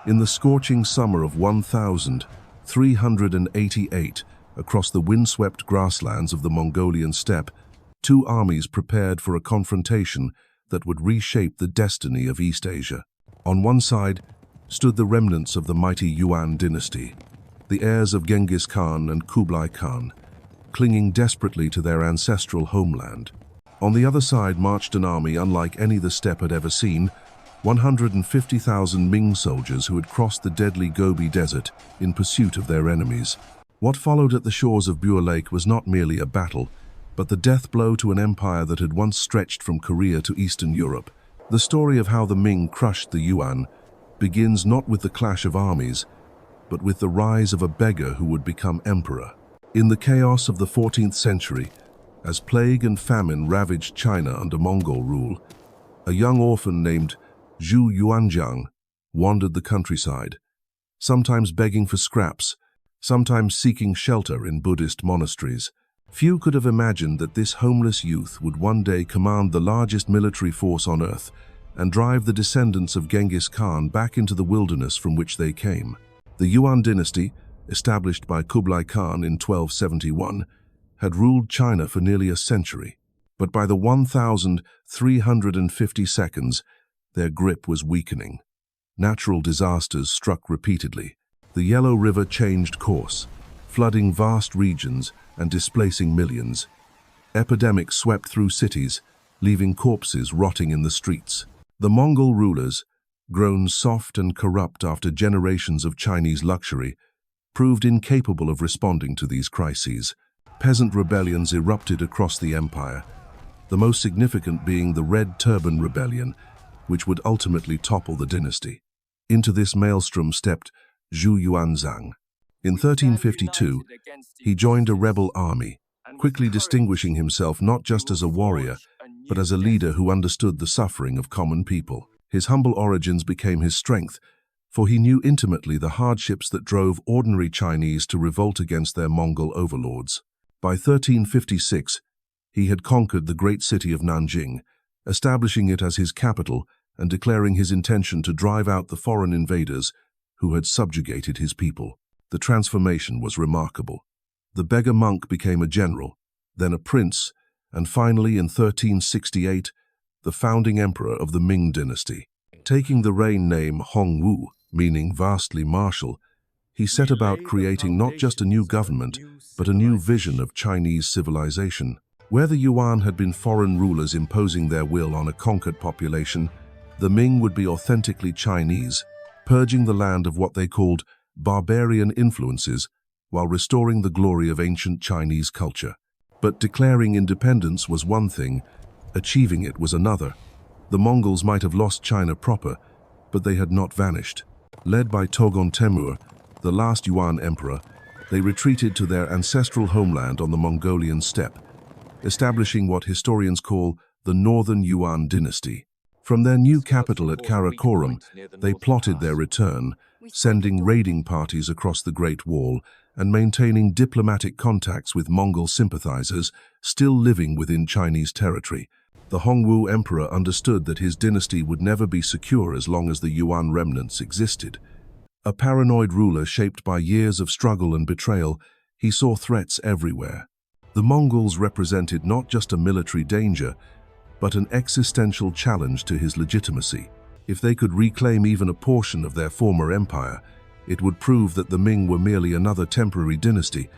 In the scorching summer of 1388, across the windswept grasslands of the Mongolian steppe, two armies prepared for a confrontation that would reshape the destiny of East Asia. On one side stood the remnants of the mighty Yuan dynasty, the heirs of Genghis Khan and Kublai Khan, clinging desperately to their ancestral homeland. On the other side marched an army unlike any the steppe had ever seen, 150,000 Ming soldiers who had crossed the deadly Gobi Desert in pursuit of their enemies. What followed at the shores of Buir Lake was not merely a battle, but the death blow to an empire that had once stretched from Korea to Eastern Europe. The story of how the Ming crushed the Yuan begins not with the clash of armies, but with the rise of a beggar who would become emperor. In the chaos of the 14th century, as plague and famine ravaged China under Mongol rule, a young orphan named Yuanzhang wandered the countryside, sometimes begging for scraps, sometimes seeking shelter in Buddhist monasteries. Few could have imagined that this homeless youth would one day command the largest military force on earth and drive the descendants of Genghis Khan back into the wilderness from which they came. The Yuan dynasty, established by Kublai Khan in 1271, had ruled China for nearly a century, but by the 1352, their grip was weakening. Natural disasters struck repeatedly. The Yellow River changed course, flooding vast regions and displacing millions. Epidemics swept through cities, leaving corpses rotting in the streets. The Mongol rulers, grown soft and corrupt after generations of Chinese luxury, proved incapable of responding to these crises. Peasant rebellions erupted across the empire, the most significant being the Red Turban Rebellion, which would ultimately topple the dynasty. Into this maelstrom stepped Yuanzhang. In 1352, he joined a rebel army, quickly distinguishing himself not just as a warrior, but as a leader who understood the suffering of common people. His humble origins became his strength, for he knew intimately the hardships that drove ordinary Chinese to revolt against their Mongol overlords. By 1356, he had conquered the great city of Nanjing, establishing it as his capital and declaring his intention to drive out the foreign invaders who had subjugated his people. The transformation was remarkable. The beggar monk became a general, then a prince, and finally in 1368, the founding emperor of the Ming dynasty. Taking the reign name Hongwu, meaning vastly martial, he set about creating not just a new government, but a new vision of Chinese civilization. Where the Yuan had been foreign rulers imposing their will on a conquered population, the Ming would be authentically Chinese, purging the land of what they called barbarian influences while restoring the glory of ancient Chinese culture. But declaring independence was one thing, achieving it was another. The Mongols might have lost China proper, but they had not vanished. Led by Tögüs Temür, the last Yuan emperor, they retreated to their ancestral homeland on the Mongolian steppe, establishing what historians call the Northern Yuan dynasty. From their new capital at Karakorum, they plotted their return, sending raiding parties across the Great Wall and maintaining diplomatic contacts with Mongol sympathizers still living within Chinese territory. The Hongwu emperor understood that his dynasty would never be secure as long as the Yuan remnants existed. A paranoid ruler shaped by years of struggle and betrayal, he saw threats everywhere. The Mongols represented not just a military danger, but an existential challenge to his legitimacy. If they could reclaim even a portion of their former empire, it would prove that the Ming were merely another temporary dynasty,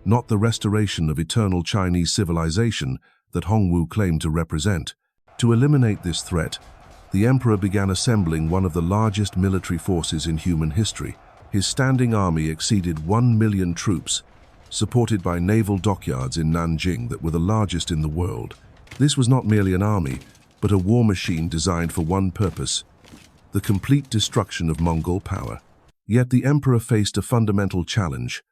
not the restoration of eternal Chinese civilization that Hongwu claimed to represent. To eliminate this threat, the emperor began assembling one of the largest military forces in human history. His standing army exceeded 1 million troops, supported by naval dockyards in Nanjing that were the largest in the world. This was not merely an army, but a war machine designed for one purpose: the complete destruction of Mongol power. Yet the emperor faced a fundamental challenge.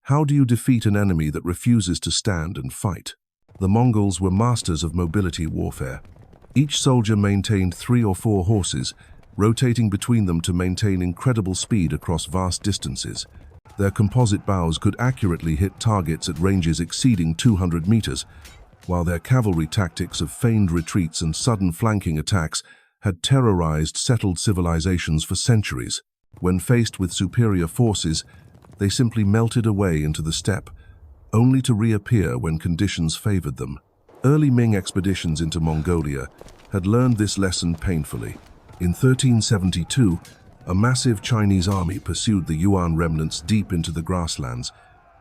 How do you defeat an enemy that refuses to stand and fight? The Mongols were masters of mobility warfare. Each soldier maintained 3 or 4 horses, rotating between them to maintain incredible speed across vast distances. Their composite bows could accurately hit targets at ranges exceeding 200 meters, while their cavalry tactics of feigned retreats and sudden flanking attacks had terrorized settled civilizations for centuries. When faced with superior forces, they simply melted away into the steppe, only to reappear when conditions favored them. Early Ming expeditions into Mongolia had learned this lesson painfully. In 1372, a massive Chinese army pursued the Yuan remnants deep into the grasslands,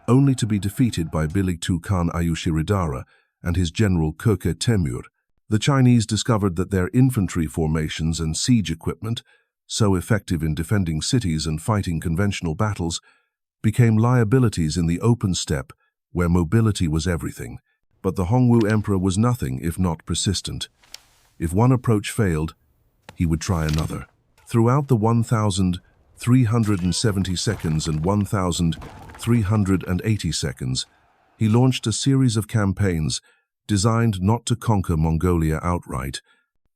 only to be defeated by Biligtu Khan Ayushiridara and his general Tögüs Temür. The Chinese discovered that their infantry formations and siege equipment, so effective in defending cities and fighting conventional battles, became liabilities in the open steppe where mobility was everything. But the Hongwu emperor was nothing if not persistent. If one approach failed, he would try another. Throughout the 1,370 seconds and 1,380 seconds, he launched a series of campaigns designed not to conquer Mongolia outright,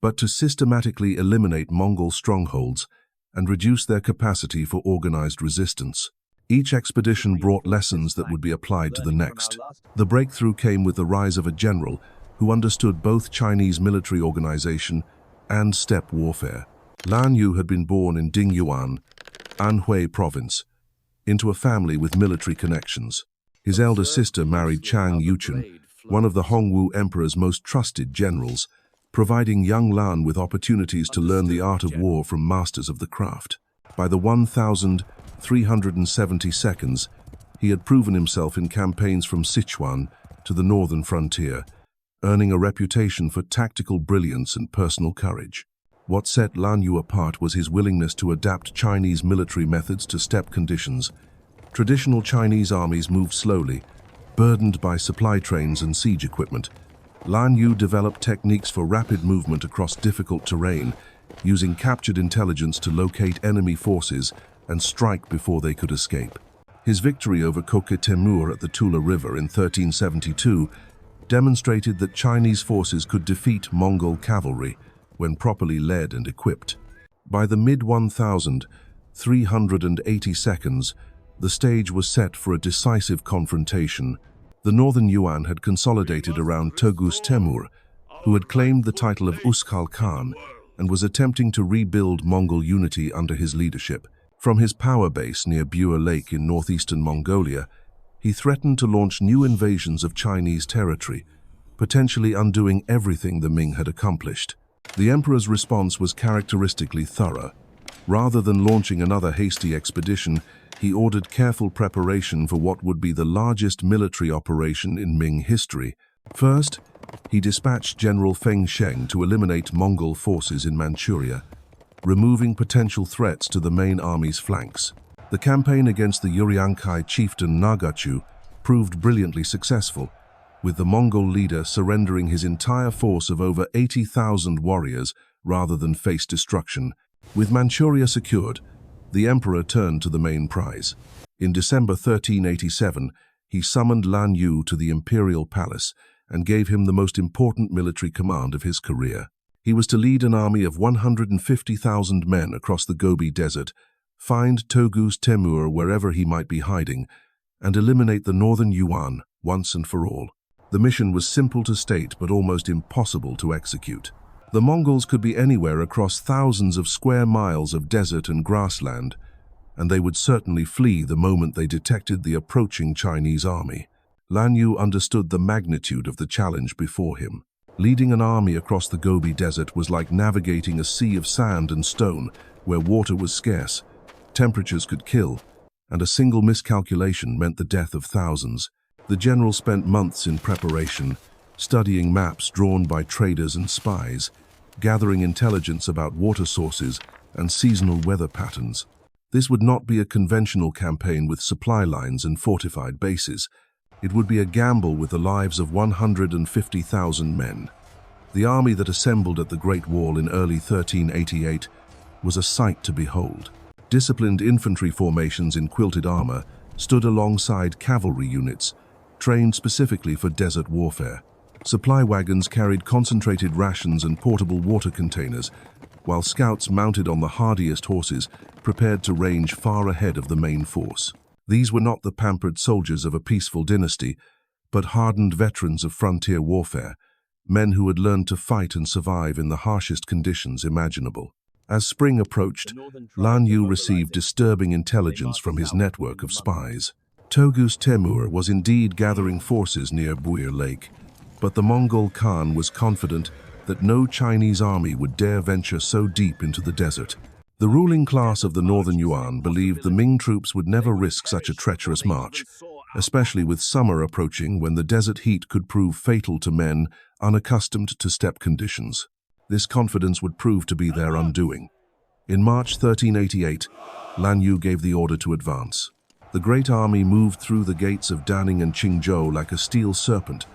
but to systematically eliminate Mongol strongholds and reduce their capacity for organized resistance. Each expedition brought lessons that would be applied to the next. The breakthrough came with the rise of a general who understood both Chinese military organization and steppe warfare. Lan Yu had been born in Dingyuan, Anhui province, into a family with military connections. His elder sister married Chang Yuchun, one of the Hongwu emperor's most trusted generals, providing young Lan with opportunities to learn the art of war from masters of the craft. By the 1,370 seconds, he had proven himself in campaigns from Sichuan to the northern frontier, earning a reputation for tactical brilliance and personal courage. What set Lan Yu apart was his willingness to adapt Chinese military methods to steppe conditions. Traditional Chinese armies moved slowly, burdened by supply trains and siege equipment. Lan Yu developed techniques for rapid movement across difficult terrain, using captured intelligence to locate enemy forces and strike before they could escape. His victory over Tögüs Temür at the Tula River in 1372 demonstrated that Chinese forces could defeat Mongol cavalry when properly led and equipped. By the mid-1,380 seconds, the stage was set for a decisive confrontation. The northern Yuan had consolidated around Tögüs Temür, who had claimed the title of Uskal Khan and was attempting to rebuild Mongol unity under his leadership. From his power base near Buir Lake in northeastern Mongolia, he threatened to launch new invasions of Chinese territory, potentially undoing everything the Ming had accomplished. The emperor's response was characteristically thorough. Rather than launching another hasty expedition, he ordered careful preparation for what would be the largest military operation in Ming history. First, he dispatched General Feng Sheng to eliminate Mongol forces in Manchuria, removing potential threats to the main army's flanks. The campaign against the Uriankai chieftain Nagachu proved brilliantly successful, with the Mongol leader surrendering his entire force of over 80,000 warriors rather than face destruction. With Manchuria secured, the emperor turned to the main prize. In December 1387, he summoned Lan Yu to the imperial palace and gave him the most important military command of his career. He was to lead an army of 150,000 men across the Gobi Desert, find Tögüs Temür wherever he might be hiding, and eliminate the northern Yuan once and for all. The mission was simple to state but almost impossible to execute. The Mongols could be anywhere across thousands of square miles of desert and grassland, and they would certainly flee the moment they detected the approaching Chinese army. Lan Yu understood the magnitude of the challenge before him. Leading an army across the Gobi Desert was like navigating a sea of sand and stone where water was scarce, temperatures could kill, and a single miscalculation meant the death of thousands. The general spent months in preparation, studying maps drawn by traders and spies, gathering intelligence about water sources and seasonal weather patterns. This would not be a conventional campaign with supply lines and fortified bases. It would be a gamble with the lives of 150,000 men. The army that assembled at the Great Wall in early 1388 was a sight to behold. Disciplined infantry formations in quilted armor stood alongside cavalry units, trained specifically for desert warfare. Supply wagons carried concentrated rations and portable water containers, while scouts mounted on the hardiest horses prepared to range far ahead of the main force. These were not the pampered soldiers of a peaceful dynasty, but hardened veterans of frontier warfare, men who had learned to fight and survive in the harshest conditions imaginable. As spring approached, Lan Yu received disturbing intelligence from his network of spies. Tögüs Temür was indeed gathering forces near Buir Lake, but the Mongol Khan was confident that no Chinese army would dare venture so deep into the desert. The ruling class of the northern Yuan believed the Ming troops would never risk such a treacherous march, especially with summer approaching when the desert heat could prove fatal to men unaccustomed to steppe conditions. This confidence would prove to be their undoing. In March 1388, Lan Yu gave the order to advance. The great army moved through the gates of Danning and Qingzhou like a steel serpent,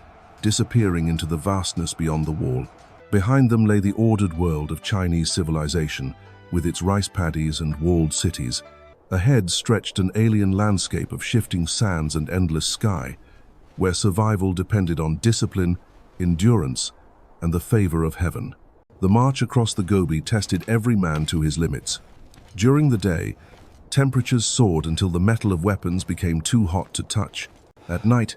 disappearing into the vastness beyond the wall. Behind them lay the ordered world of Chinese civilization, with its rice paddies and walled cities. Ahead stretched an alien landscape of shifting sands and endless sky, where survival depended on discipline, endurance, and the favor of heaven. The march across the Gobi tested every man to his limits. During the day, temperatures soared until the metal of weapons became too hot to touch. At night,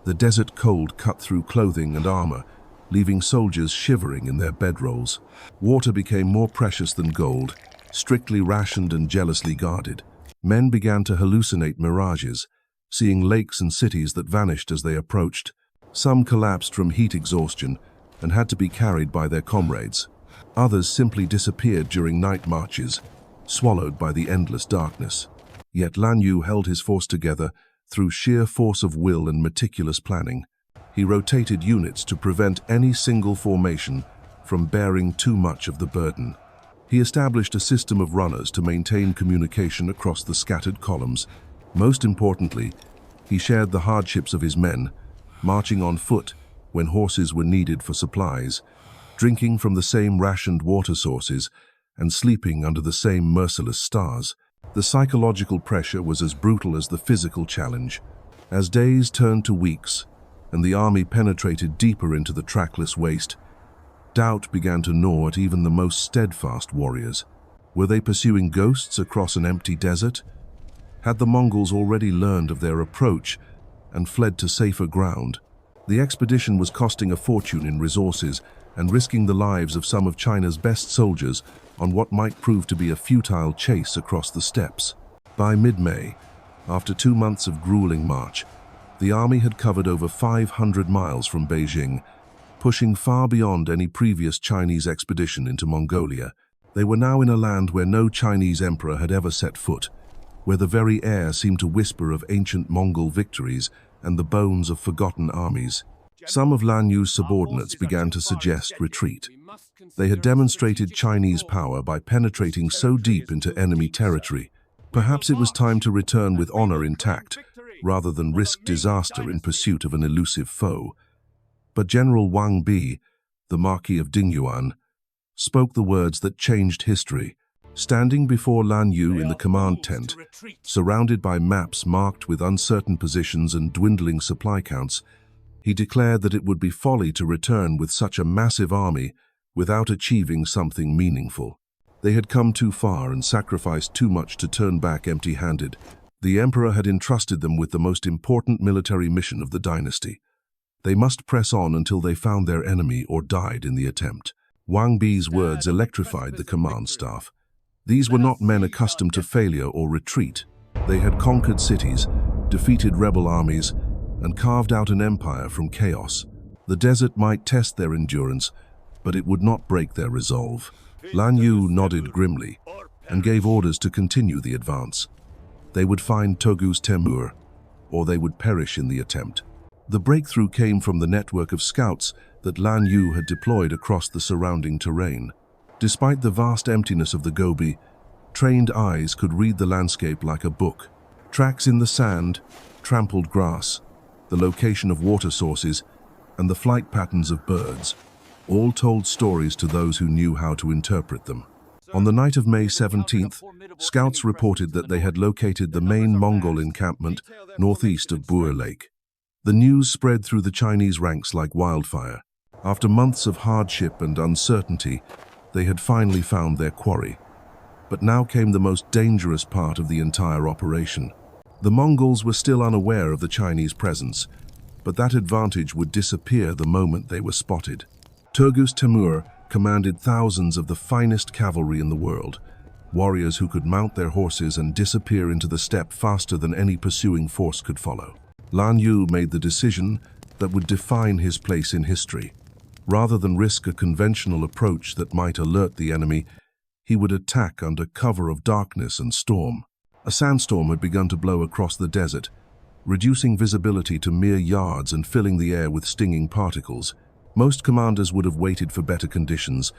the desert cold cut through clothing and armor, leaving soldiers shivering in their bedrolls. Water became more precious than gold, strictly rationed and jealously guarded. Men began to hallucinate mirages, seeing lakes and cities that vanished as they approached. Some collapsed from heat exhaustion and had to be carried by their comrades. Others simply disappeared during night marches, swallowed by the endless darkness. Yet Lan Yu held his force together through sheer force of will and meticulous planning. He rotated units to prevent any single formation from bearing too much of the burden. He established a system of runners to maintain communication across the scattered columns. Most importantly, he shared the hardships of his men, marching on foot when horses were needed for supplies, drinking from the same rationed water sources, and sleeping under the same merciless stars. The psychological pressure was as brutal as the physical challenge. As days turned to weeks, and the army penetrated deeper into the trackless waste, doubt began to gnaw at even the most steadfast warriors. Were they pursuing ghosts across an empty desert? Had the Mongols already learned of their approach and fled to safer ground? The expedition was costing a fortune in resources and risking the lives of some of China's best soldiers on what might prove to be a futile chase across the steppes. By mid-May, after 2 months of grueling march, the army had covered over 500 miles from Beijing, pushing far beyond any previous Chinese expedition into Mongolia. They were now in a land where no Chinese emperor had ever set foot, where the very air seemed to whisper of ancient Mongol victories and the bones of forgotten armies. Some of Lan Yu's subordinates began to suggest retreat. They had demonstrated Chinese power by penetrating so deep into enemy territory. Perhaps it was time to return with honor intact, rather than risk disaster in pursuit of an elusive foe. But General Wang Bi, the Marquis of Dingyuan, spoke the words that changed history. Standing before Lan Yu in the command tent, surrounded by maps marked with uncertain positions and dwindling supply counts, he declared that it would be folly to return with such a massive army without achieving something meaningful. They had come too far and sacrificed too much to turn back empty-handed. The emperor had entrusted them with the most important military mission of the dynasty. They must press on until they found their enemy or died in the attempt. Wang Bi's words electrified the command staff. These were not men accustomed to failure or retreat. They had conquered cities, defeated rebel armies, and carved out an empire from chaos. The desert might test their endurance, but it would not break their resolve. Lan Yu nodded grimly and gave orders to continue the advance. They would find Tögüs Temür, or they would perish in the attempt. The breakthrough came from the network of scouts that Lan Yu had deployed across the surrounding terrain. Despite the vast emptiness of the Gobi, trained eyes could read the landscape like a book. Tracks in the sand, trampled grass, the location of water sources, and the flight patterns of birds, all told stories to those who knew how to interpret them. On the night of May 17th, scouts reported that they had located the main Mongol encampment northeast of Buir Lake. The news spread through the Chinese ranks like wildfire. After months of hardship and uncertainty, they had finally found their quarry. But now came the most dangerous part of the entire operation. The Mongols were still unaware of the Chinese presence, but that advantage would disappear the moment they were spotted. Tögüs Temür commanded thousands of the finest cavalry in the world, warriors who could mount their horses and disappear into the steppe faster than any pursuing force could follow. Lan Yu made the decision that would define his place in history. Rather than risk a conventional approach that might alert the enemy, he would attack under cover of darkness and storm. A sandstorm had begun to blow across the desert, reducing visibility to mere yards and filling the air with stinging particles. Most commanders would have waited for better conditions,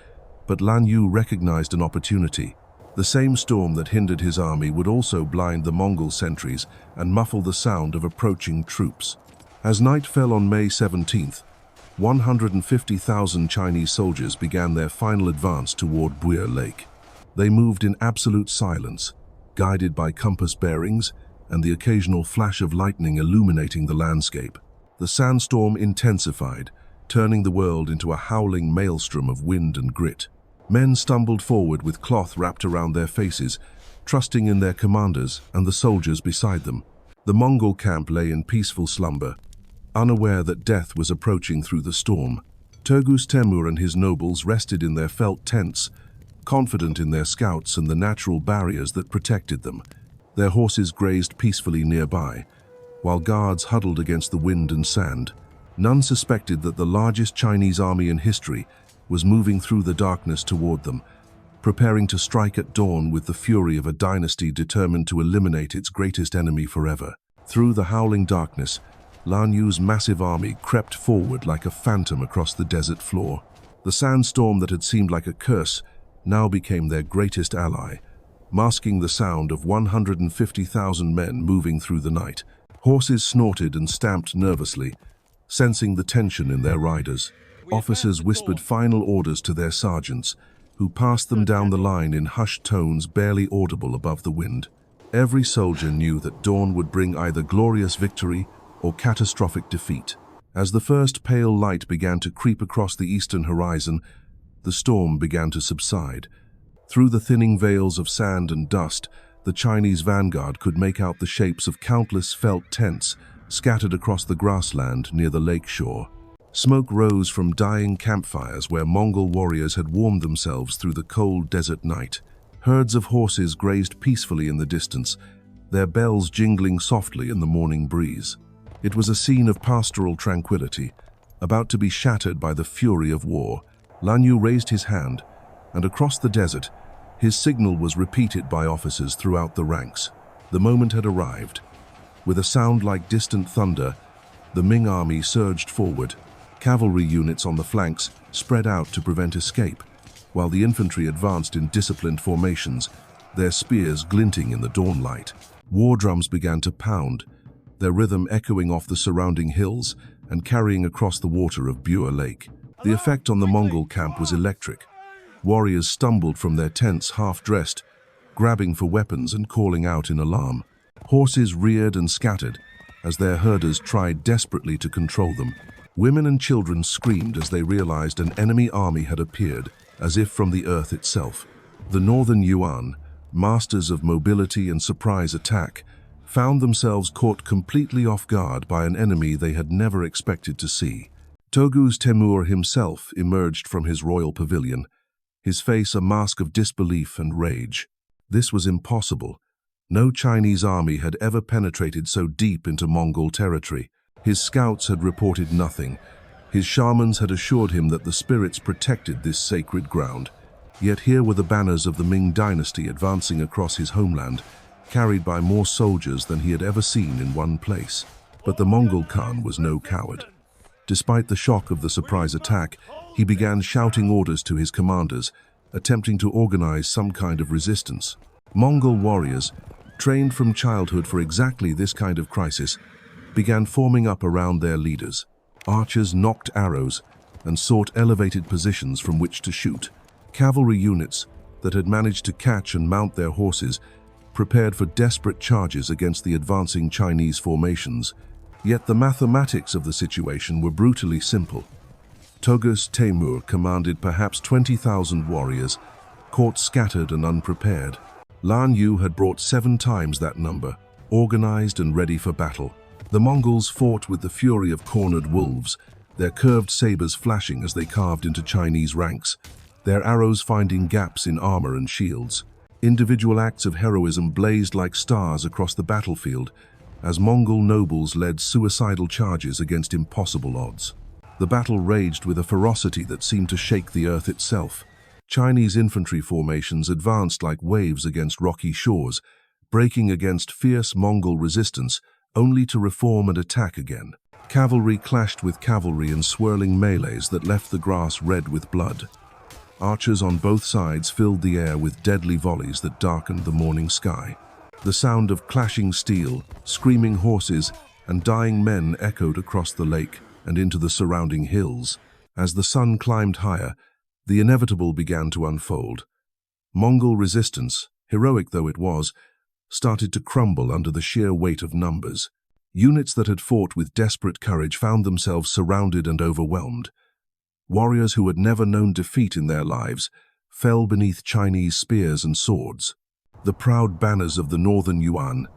but Lan Yu recognized an opportunity. The same storm that hindered his army would also blind the Mongol sentries and muffle the sound of approaching troops. As night fell on May 17th, 150,000 Chinese soldiers began their final advance toward Buir Lake. They moved in absolute silence, guided by compass bearings and the occasional flash of lightning illuminating the landscape. The sandstorm intensified, turning the world into a howling maelstrom of wind and grit. Men stumbled forward with cloth wrapped around their faces, trusting in their commanders and the soldiers beside them. The Mongol camp lay in peaceful slumber, unaware that death was approaching through the storm. Tögüs Temür and his nobles rested in their felt tents, confident in their scouts and the natural barriers that protected them. Their horses grazed peacefully nearby, while guards huddled against the wind and sand. None suspected that the largest Chinese army in history was moving through the darkness toward them, preparing to strike at dawn with the fury of a dynasty determined to eliminate its greatest enemy forever. Through the howling darkness, Lan Yu's massive army crept forward like a phantom across the desert floor. The sandstorm that had seemed like a curse now became their greatest ally, masking the sound of 150,000 men moving through the night. Horses snorted and stamped nervously, sensing the tension in their riders. Officers whispered final orders to their sergeants, who passed them down the line in hushed tones barely audible above the wind. Every soldier knew that dawn would bring either glorious victory or catastrophic defeat. As the first pale light began to creep across the eastern horizon, the storm began to subside. Through the thinning veils of sand and dust, the Chinese vanguard could make out the shapes of countless felt tents scattered across the grassland near the lake shore. Smoke rose from dying campfires where Mongol warriors had warmed themselves through the cold desert night. Herds of horses grazed peacefully in the distance, their bells jingling softly in the morning breeze. It was a scene of pastoral tranquility, about to be shattered by the fury of war. Lan Yu raised his hand, and across the desert, his signal was repeated by officers throughout the ranks. The moment had arrived. With a sound like distant thunder, the Ming army surged forward. Cavalry units on the flanks spread out to prevent escape, while the infantry advanced in disciplined formations, their spears glinting in the dawn light. War drums began to pound, their rhythm echoing off the surrounding hills and carrying across the water of Buir Lake. The effect on the Mongol camp was electric. Warriors stumbled from their tents half-dressed, grabbing for weapons and calling out in alarm. Horses reared and scattered as their herders tried desperately to control them. Women and children screamed as they realized an enemy army had appeared, as if from the earth itself. The northern Yuan, masters of mobility and surprise attack, found themselves caught completely off guard by an enemy they had never expected to see. Tögüs Temür himself emerged from his royal pavilion, his face a mask of disbelief and rage. This was impossible. No Chinese army had ever penetrated so deep into Mongol territory. His scouts had reported nothing. His shamans had assured him that the spirits protected this sacred ground. Yet here were the banners of the Ming dynasty advancing across his homeland, carried by more soldiers than he had ever seen in one place. But the Mongol Khan was no coward. Despite the shock of the surprise attack, he began shouting orders to his commanders, attempting to organize some kind of resistance. Mongol warriors, trained from childhood for exactly this kind of crisis, began forming up around their leaders. Archers nocked arrows and sought elevated positions from which to shoot. Cavalry units that had managed to catch and mount their horses prepared for desperate charges against the advancing Chinese formations. Yet the mathematics of the situation were brutally simple. Tögüs Temür commanded perhaps 20,000 warriors, caught scattered and unprepared. Lan Yu had brought 7 times that number, organized and ready for battle. The Mongols fought with the fury of cornered wolves, their curved sabers flashing as they carved into Chinese ranks. their arrows finding gaps in armor and shields. Individual acts of heroism blazed like stars across the battlefield as Mongol nobles led suicidal charges against impossible odds. The battle raged with a ferocity that seemed to shake the earth itself. Chinese infantry formations advanced like waves against rocky shores, breaking against fierce Mongol resistance only to reform and attack again. Cavalry clashed with cavalry in swirling melees that left the grass red with blood. Archers on both sides filled the air with deadly volleys that darkened the morning sky. The sound of clashing steel, screaming horses, and dying men echoed across the lake and into the surrounding hills. As the sun climbed higher, the inevitable began to unfold. Mongol resistance, heroic though it was, started to crumble under the sheer weight of numbers. Units that had fought with desperate courage found themselves surrounded and overwhelmed. Warriors who had never known defeat in their lives fell beneath Chinese spears and swords. The proud banners of the northern Yuan,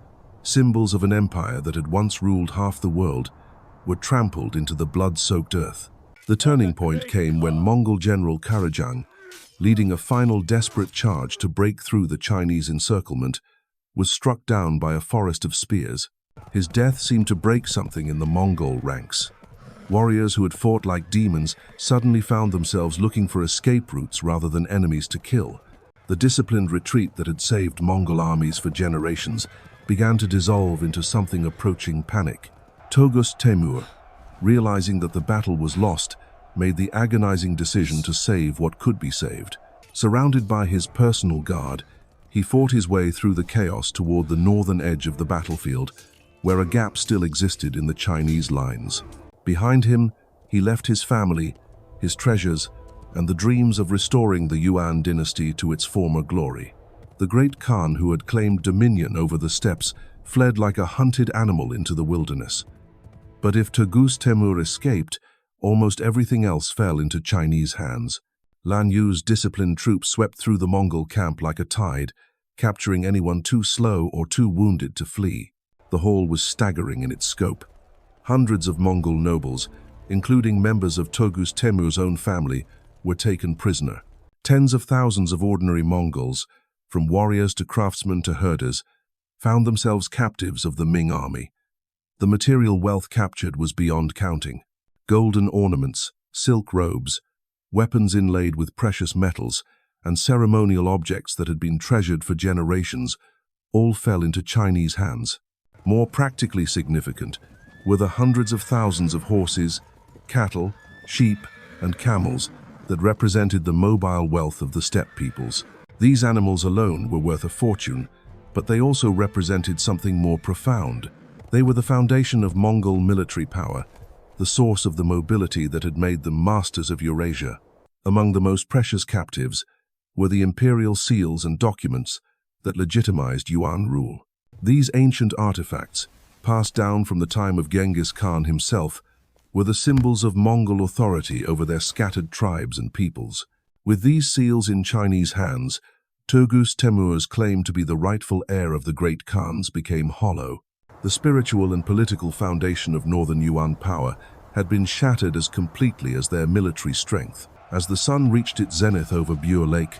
symbols of an empire that had once ruled half the world, were trampled into the blood-soaked earth. The turning point came when Mongol general Karajan, leading a final desperate charge to break through the Chinese encirclement, was struck down by a forest of spears. His death seemed to break something in the Mongol ranks. Warriors who had fought like demons suddenly found themselves looking for escape routes rather than enemies to kill. The disciplined retreat that had saved Mongol armies for generations began to dissolve into something approaching panic. Tögüs Temür, realizing that the battle was lost, made the agonizing decision to save what could be saved. Surrounded by his personal guard, he fought his way through the chaos toward the northern edge of the battlefield, where a gap still existed in the Chinese lines. Behind him, he left his family, his treasures, and the dreams of restoring the Yuan dynasty to its former glory. The great Khan, who had claimed dominion over the steppes, fled like a hunted animal into the wilderness. But if Tögüs Temür escaped, almost everything else fell into Chinese hands. Lan Yu's disciplined troops swept through the Mongol camp like a tide, capturing anyone too slow or too wounded to flee. The haul was staggering in its scope. Hundreds of Mongol nobles, including members of Tögüs Temür's own family, were taken prisoner. Tens of thousands of ordinary Mongols, from warriors to craftsmen to herders, found themselves captives of the Ming army. The material wealth captured was beyond counting. Golden ornaments, silk robes, weapons inlaid with precious metals, and ceremonial objects that had been treasured for generations all fell into Chinese hands. More practically significant were the hundreds of thousands of horses, cattle, sheep, and camels that represented the mobile wealth of the steppe peoples. These animals alone were worth a fortune, but they also represented something more profound. They were the foundation of Mongol military power, the source of the mobility that had made them masters of Eurasia. Among the most precious captives were the imperial seals and documents that legitimized Yuan rule. These ancient artifacts, passed down from the time of Genghis Khan himself, were the symbols of Mongol authority over their scattered tribes and peoples. With these seals in Chinese hands, Tögüs Temür's claim to be the rightful heir of the great Khans became hollow. The spiritual and political foundation of northern Yuan power had been shattered as completely as their military strength. As the sun reached its zenith over Buir Lake,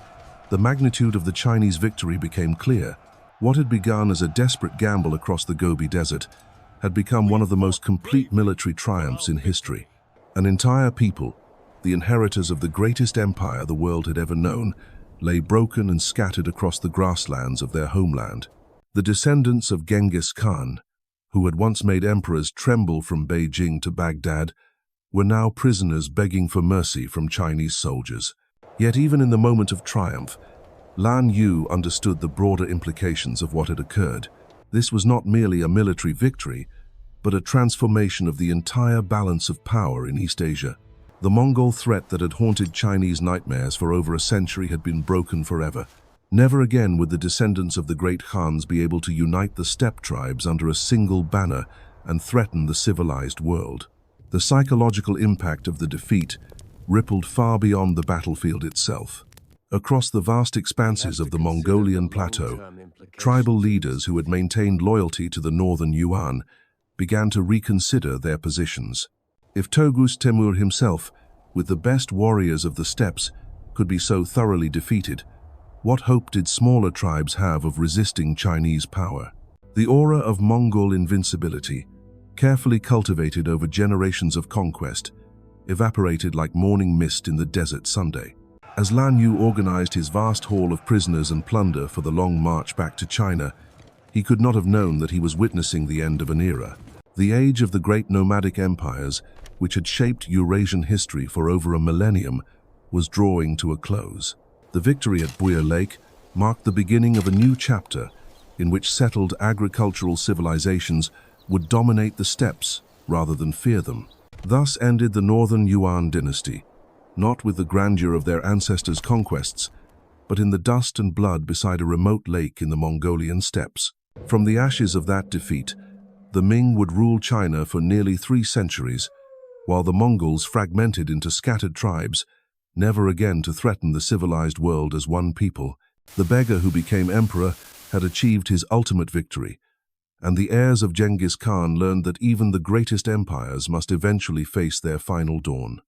the magnitude of the Chinese victory became clear. What had begun as a desperate gamble across the Gobi Desert had become one of the most complete military triumphs in history. An entire people, the inheritors of the greatest empire the world had ever known, lay broken and scattered across the grasslands of their homeland. The descendants of Genghis Khan, who had once made emperors tremble from Beijing to Baghdad, were now prisoners begging for mercy from Chinese soldiers. Yet even in the moment of triumph, Lan Yu understood the broader implications of what had occurred. This was not merely a military victory, but a transformation of the entire balance of power in East Asia. The Mongol threat that had haunted Chinese nightmares for over a century had been broken forever. Never again would the descendants of the great Khans be able to unite the steppe tribes under a single banner and threaten the civilized world. The psychological impact of the defeat rippled far beyond the battlefield itself. Across the vast expanses of the Mongolian plateau, tribal leaders who had maintained loyalty to the northern Yuan began to reconsider their positions. If Tögüs Temür himself, with the best warriors of the steppes, could be so thoroughly defeated, what hope did smaller tribes have of resisting Chinese power? The aura of Mongol invincibility, carefully cultivated over generations of conquest, evaporated like morning mist in the desert Sunday. As Lan Yu organized his vast haul of prisoners and plunder for the long march back to China, he could not have known that he was witnessing the end of an era. The age of the great nomadic empires, which had shaped Eurasian history for over a millennium, was drawing to a close. The victory at Buir Lake marked the beginning of a new chapter in which settled agricultural civilizations would dominate the steppes rather than fear them. Thus ended the northern Yuan dynasty, not with the grandeur of their ancestors' conquests, but in the dust and blood beside a remote lake in the Mongolian steppes. From the ashes of that defeat, the Ming would rule China for nearly 3 centuries, while the Mongols fragmented into scattered tribes, never again to threaten the civilized world as one people. The beggar who became emperor had achieved his ultimate victory, and the heirs of Genghis Khan learned that even the greatest empires must eventually face their final dawn.